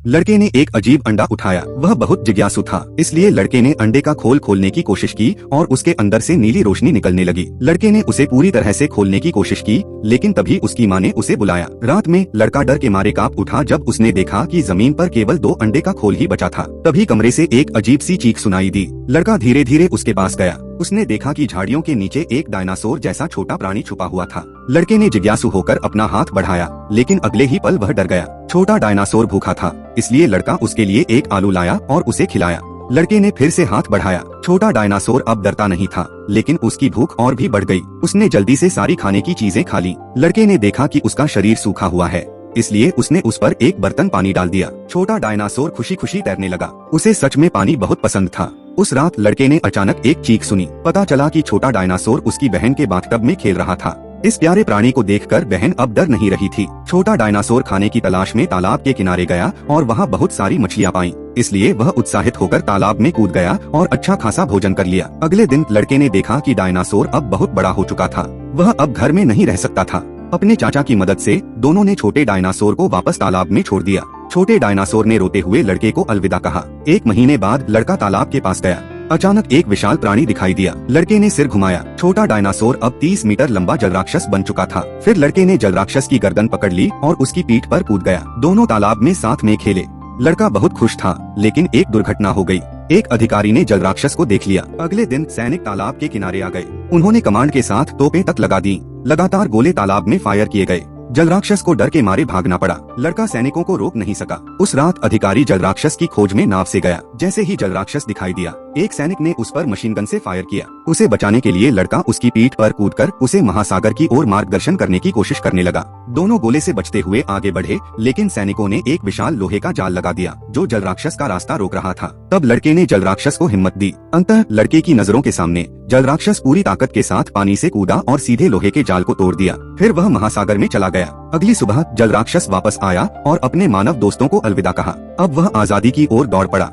लड़के ने एक अजीब अंडा उठाया। वह बहुत जिज्ञासु था, इसलिए लड़के ने अंडे का खोल खोलने की कोशिश की और उसके अंदर से नीली रोशनी निकलने लगी। लड़के ने उसे पूरी तरह से खोलने की कोशिश की, लेकिन तभी उसकी माँ ने उसे बुलाया। रात में लड़का डर के मारे कांप उठा जब उसने देखा कि जमीन पर केवल 2 अंडे का खोल ही बचा था। तभी कमरे से एक अजीब सी चीख सुनाई दी। लड़का धीरे धीरे उसके पास गया। उसने देखा कि झाड़ियों के नीचे एक डायनासोर जैसा छोटा प्राणी छुपा हुआ था। लड़के ने जिज्ञासु होकर अपना हाथ बढ़ाया, लेकिन अगले ही पल वह डर गया। छोटा डायनासोर भूखा था, इसलिए लड़का उसके लिए एक आलू लाया और उसे खिलाया। लड़के ने फिर से हाथ बढ़ाया। छोटा डायनासोर अब डरता नहीं था, लेकिन उसकी भूख और भी बढ़ गई। उसने जल्दी से सारी खाने की चीजें खा ली। लड़के ने देखा कि उसका शरीर सूखा हुआ है, इसलिए उसने उस पर एक बर्तन पानी डाल दिया। छोटा डायनासोर खुशी खुशी तैरने लगा। उसे सच में पानी बहुत पसंद था। उस रात लड़के ने अचानक एक चीख सुनी। पता चला कि छोटा डायनासोर उसकी बहन के बाथटब में खेल रहा था। इस प्यारे प्राणी को देखकर बहन अब डर नहीं रही थी। छोटा डायनासोर खाने की तलाश में तालाब के किनारे गया और वहाँ बहुत सारी मछलियाँ पाई, इसलिए वह उत्साहित होकर तालाब में कूद गया और अच्छा खासा भोजन कर लिया। अगले दिन लड़के ने देखा कि डायनासोर अब बहुत बड़ा हो चुका था। वह अब घर में नहीं रह सकता था। अपने चाचा की मदद से दोनों ने छोटे डायनासोर को वापस तालाब में छोड़ दिया। छोटे डायनासोर ने रोते हुए लड़के को अलविदा कहा। 1 महीने बाद लड़का तालाब के पास गया। अचानक एक विशाल प्राणी दिखाई दिया। लड़के ने सिर घुमाया। छोटा डायनासोर अब 30 मीटर लंबा जलराक्षस बन चुका था। फिर लड़के ने जलराक्षस की गर्दन पकड़ ली और उसकी पीठ पर कूद गया। दोनों तालाब में साथ में खेले। लड़का बहुत खुश था, लेकिन एक दुर्घटना हो गई। एक अधिकारी ने जलराक्षस को देख लिया। अगले दिन सैनिक तालाब के किनारे आ गए। उन्होंने कमांड के साथ तोपें तक लगा दी। लगातार गोले तालाब में फायर किए गए। जलराक्षस को डर के मारे भागना पड़ा। लड़का सैनिकों को रोक नहीं सका। उस रात अधिकारी जलराक्षस की खोज में नाव से गया। जैसे ही जलराक्षस दिखाई दिया, एक सैनिक ने उस पर मशीन गन से फायर किया। उसे बचाने के लिए लड़का उसकी पीठ पर कूदकर उसे महासागर की ओर मार्गदर्शन करने की कोशिश करने लगा। दोनों गोले से बचते हुए आगे बढ़े, लेकिन सैनिकों ने एक विशाल लोहे का जाल लगा दिया जो जलराक्षस का रास्ता रोक रहा था। तब लड़के ने जलराक्षस को हिम्मत दी। अंततः लड़के की नजरों के सामने जलराक्षस पूरी ताकत के साथ पानी से कूदा और सीधे लोहे के जाल को तोड़ दिया। फिर वह महासागर में चला गया। अगली सुबह जलराक्षस वापस आया और अपने मानव दोस्तों को अलविदा कहा। अब वह आजादी की ओर दौड़ पड़ा।